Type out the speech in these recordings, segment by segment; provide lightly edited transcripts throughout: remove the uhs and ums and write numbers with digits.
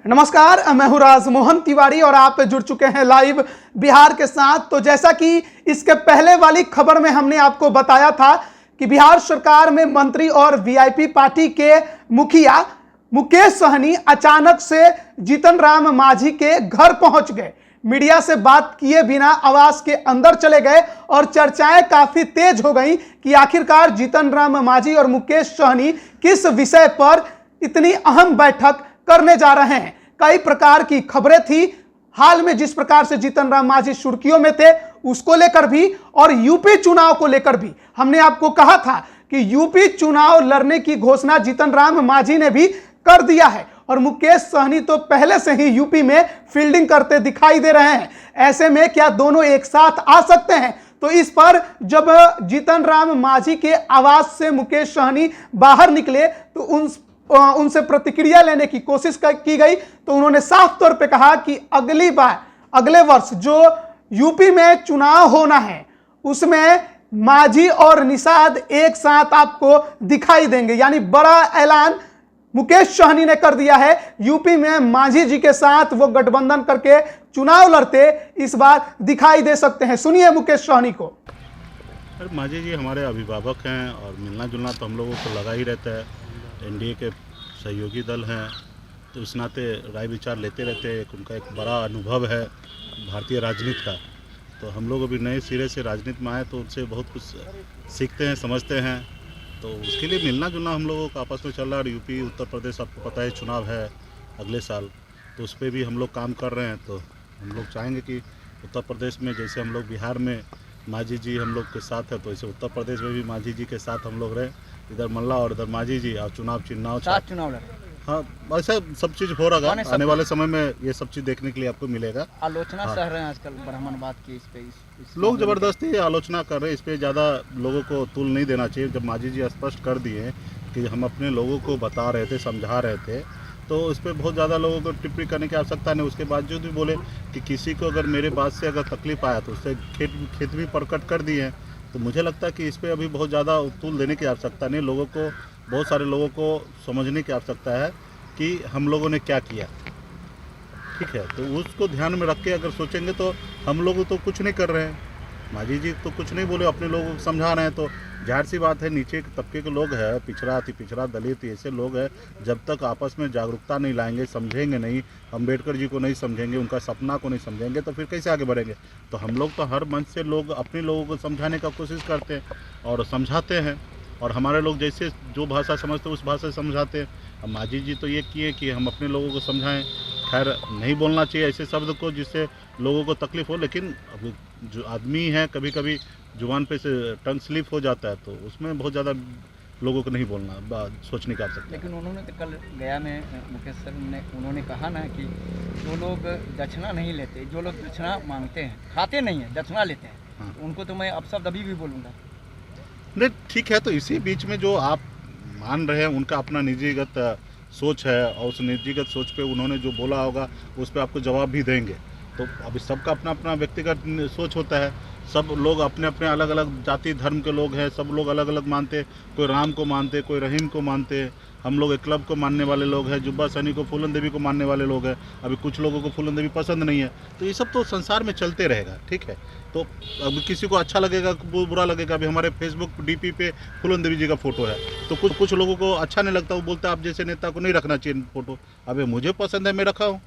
नमस्कार, मैं हूं राजमोहन तिवारी और आप जुड़ चुके हैं लाइव बिहार के साथ। तो जैसा कि इसके पहले वाली खबर में हमने आपको बताया था कि बिहार सरकार में मंत्री और वीआईपी पार्टी के मुखिया मुकेश सहनी अचानक से जीतन राम मांझी के घर पहुंच गए, मीडिया से बात किए बिना आवास के अंदर चले गए और चर्चाएं काफी तेज हो गई कि आखिरकार जीतन राम मांझी और मुकेश सहनी किस विषय पर इतनी अहम बैठक करने जा रहे हैं। कई प्रकार की खबरें थी। हाल में जिस प्रकार से जीतन राम मांझी सुर्खियों में थे उसको लेकर भी और यूपी चुनाव को लेकर भी हमने आपको कहा था कि यूपी चुनाव लड़ने की घोषणा जीतन राम मांझी ने भी कर दिया है और मुकेश सहनी तो पहले से ही यूपी में फील्डिंग करते दिखाई दे रहे हैं। ऐसे में क्या दोनों एक साथ आ सकते हैं? तो इस पर जब जीतन राम मांझी के आवास से मुकेश सहनी बाहर निकले तो उनसे प्रतिक्रिया लेने की कोशिश की गई तो उन्होंने साफ तौर पे कहा कि अगले वर्ष जो यूपी में चुनाव होना है उसमें मांझी और निषाद एक साथ आपको दिखाई देंगे। यानी बड़ा ऐलान मुकेश सहनी ने कर दिया है। यूपी में मांझी जी के साथ वो गठबंधन करके चुनाव लड़ते इस बार दिखाई दे सकते हैं। सुनिए मुकेश सहनी को। मांझी जी हमारे अभिभावक हैं और मिलना जुलना तो हम लोगों को लगा ही रहता है। एनडीए के सहयोगी दल हैं तो इस नाते राय विचार लेते रहते हैं। उनका एक बड़ा अनुभव है भारतीय राजनीति का, तो हम लोग अभी नए सिरे से राजनीति में आए तो उनसे बहुत कुछ सीखते हैं, समझते हैं। तो उसके लिए मिलना जुलना हम लोगों का आपस में चल रहा है। और यूपी उत्तर प्रदेश आपको पता है चुनाव है अगले साल, तो उस पर भी हम लोग काम कर रहे हैं। तो हम लोग चाहेंगे कि उत्तर प्रदेश में जैसे हम लोग बिहार में मांझी जी हम लोग के साथ है तो ऐसे उत्तर प्रदेश में भी मांझी जी के साथ हम लोग रहें। इधर मल्ला और इधर मांझी जी और चुनाव लड़े। हाँ, ऐसा सब चीज़ हो रहा है। आने वाले समय में ये सब चीज़ देखने के लिए आपको मिलेगा। आलोचना सह रहे हैं आजकल ब्राह्मणवाद की, इस पे लोग ज़बरदस्ती आलोचना कर रहे हैं। इस पर ज़्यादा लोगों को तूल नहीं देना चाहिए। जब मांझी जी स्पष्ट कर दिए कि हम अपने लोगों को बता रहे थे, समझा रहे थे, तो उस पर बहुत ज़्यादा लोगों को टिप्पणी करने की आवश्यकता नहीं। उसके बावजूद भी बोले कि किसी को अगर मेरे बात से अगर तकलीफ आया तो उससे खेत भी प्रकट कर दिए हैं। तो मुझे लगता है कि इस पर अभी बहुत ज़्यादा तूल देने की आवश्यकता नहीं। लोगों को, बहुत सारे लोगों को समझने की आवश्यकता है कि हम लोगों ने क्या किया। ठीक है, तो उसको ध्यान में रख के अगर सोचेंगे तो हम लोग तो कुछ नहीं कर रहे हैं। मांझी जी तो कुछ नहीं बोले, अपने लोगों को समझा रहे हैं। तो जाहिर सी बात है नीचे के तबके के लोग हैं, पिछड़ा अति पिछड़ा दलित ऐसे लोग हैं, जब तक आपस में जागरूकता नहीं लाएंगे, समझेंगे नहीं, अम्बेडकर जी को नहीं समझेंगे, उनका सपना को नहीं समझेंगे तो फिर कैसे आगे बढ़ेंगे। तो हम लोग तो हर मंच से लोग अपने लोगों को समझाने का कोशिश करते हैं और समझाते हैं। और हमारे लोग जैसे जो भाषा समझते हैं उस भाषा से समझाते हैं। अब मांझी जी तो ये किए कि हम अपने लोगों को समझाएं। खैर नहीं बोलना चाहिए ऐसे शब्द को जिससे लोगों को तकलीफ हो, लेकिन अब जो आदमी है कभी कभी जुबान पे से टंग स्लिप हो जाता है, तो उसमें बहुत ज़्यादा लोगों को नहीं बोलना, सोचने का आवश्यकता। लेकिन उन्होंने तो कल गया में मुकेश सर ने उन्होंने कहा ना कि जो लोग दक्षिणा नहीं लेते, जो लोग दक्षिणा मांगते हैं, खाते नहीं हैं, दक्षिणा लेते हैं, हाँ। उनको तो मैं अपशब्द अभी भी बोलूँगा। नहीं ठीक है, तो इसी बीच में जो आप मान रहे हैं उनका अपना निजीगत सोच है और उस निजीगत सोच पे उन्होंने जो बोला होगा उस पर आपको जवाब भी देंगे। तो अभी सबका अपना अपना व्यक्तिगत सोच होता है। सब लोग अपने अपने अलग अलग जाति धर्म के लोग हैं, सब लोग अलग अलग मानते, कोई राम को मानते, कोई रहीम को मानते। हम लोग एक क्लब को मानने वाले लोग हैं, जुब्बा सैनी को, फूलन देवी को मानने वाले लोग हैं। अभी कुछ लोगों को फूलन देवी पसंद नहीं है, तो ये सब तो संसार में चलते रहेगा। ठीक है, तो अब किसी को अच्छा लगेगा, बुरा लगेगा। अभी हमारे फेसबुक डीपी पे फूलन देवी जी का फोटो है, तो कुछ लोगों को अच्छा नहीं लगता, वो बोलते हैं आप जैसे नेता को नहीं रखना चाहिए फोटो। अभी मुझे पसंद है, मैं रखा हूँ।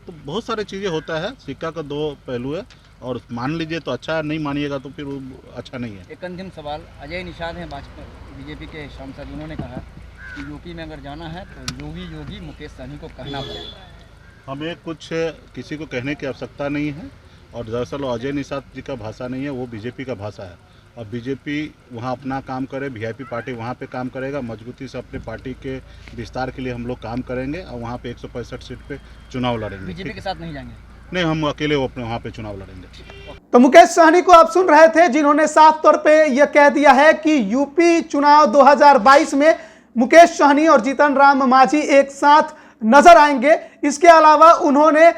तो बहुत सारी चीज़ें होता है, सिक्का का दो पहलू है। और मान लीजिए तो अच्छा है, नहीं मानिएगा तो फिर वो अच्छा नहीं है। एक अंतिम सवाल, अजय निषाद हैं भाजपा बीजेपी के सांसद, उन्होंने कहा कि यूपी में अगर जाना है तो योगी मुकेश सहनी को कहना पड़ेगा। हमें कुछ किसी को कहने की आवश्यकता नहीं है। और दरअसल अजय निषाद जी का भाषा नहीं है, वो बीजेपी का भाषा है। और बीजेपी वहाँ अपना काम करे, वीआईपी पार्टी वहाँ पे काम करेगा, मजबूती से अपने पार्टी के विस्तार के लिए हम लोग काम करेंगे और वहाँ पे 165 सीट पे चुनाव लड़ेंगे। बीजेपी के साथ नहीं जाएंगे? नहीं, हम अकेले अपने वहाँ पे चुनाव लड़ेंगे। तो मुकेश सहनी को आप सुन रहे थे, जिन्होंने साफ तौर पे यह कह दिया है कि यूपी चुनाव 2022 में मुकेश सहनी और जीतन राम मांझी एक साथ नजर आएंगे। इसके अलावा उन्होंने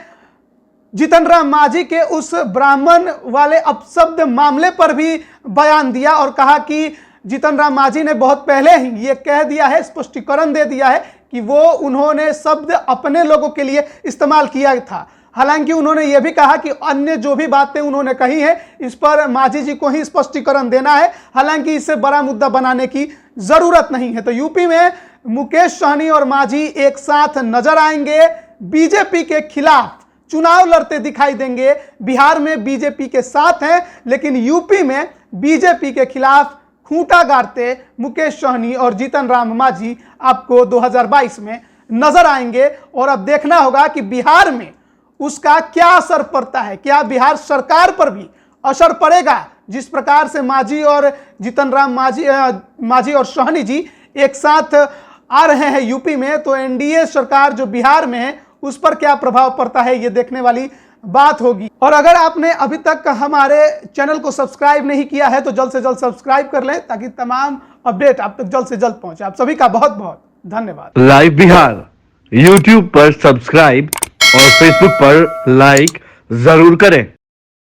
जीतन राम मांझी के उस ब्राह्मण वाले अपशब्द मामले पर भी बयान दिया और कहा कि जीतन राम मांझी ने बहुत पहले ही ये कह दिया है, स्पष्टीकरण दे दिया है कि वो उन्होंने शब्द अपने लोगों के लिए इस्तेमाल किया था। हालांकि उन्होंने यह भी कहा कि अन्य जो भी बातें उन्होंने कही है इस पर मांझी जी को ही स्पष्टीकरण देना है, हालांकि इसे बड़ा मुद्दा बनाने की जरूरत नहीं है। तो यूपी में मुकेश सहनी और मांझी एक साथ नजर आएंगे, बीजेपी के खिलाफ चुनाव लड़ते दिखाई देंगे। बिहार में बीजेपी के साथ हैं, लेकिन यूपी में बीजेपी के खिलाफ खूंटा गाड़ते मुकेश सहनी और जीतन राम मांझी आपको 2022 में नजर आएंगे। और अब देखना होगा कि बिहार में उसका क्या असर पड़ता है, क्या बिहार सरकार पर भी असर पड़ेगा। जिस प्रकार से मांझी और जीतन राम मांझी और सहनी जी एक साथ आ रहे हैं यूपी में, तो एनडीए सरकार जो बिहार में है उस पर क्या प्रभाव पड़ता है, ये देखने वाली बात होगी। और अगर आपने अभी तक हमारे चैनल को सब्सक्राइब नहीं किया है तो जल्द से जल्द सब्सक्राइब कर लें, ताकि तमाम अपडेट आप तक जल्द से जल्द पहुंचे। आप सभी का बहुत बहुत धन्यवाद। लाइव बिहार यूट्यूब पर सब्सक्राइब और फेसबुक पर लाइक जरूर करें।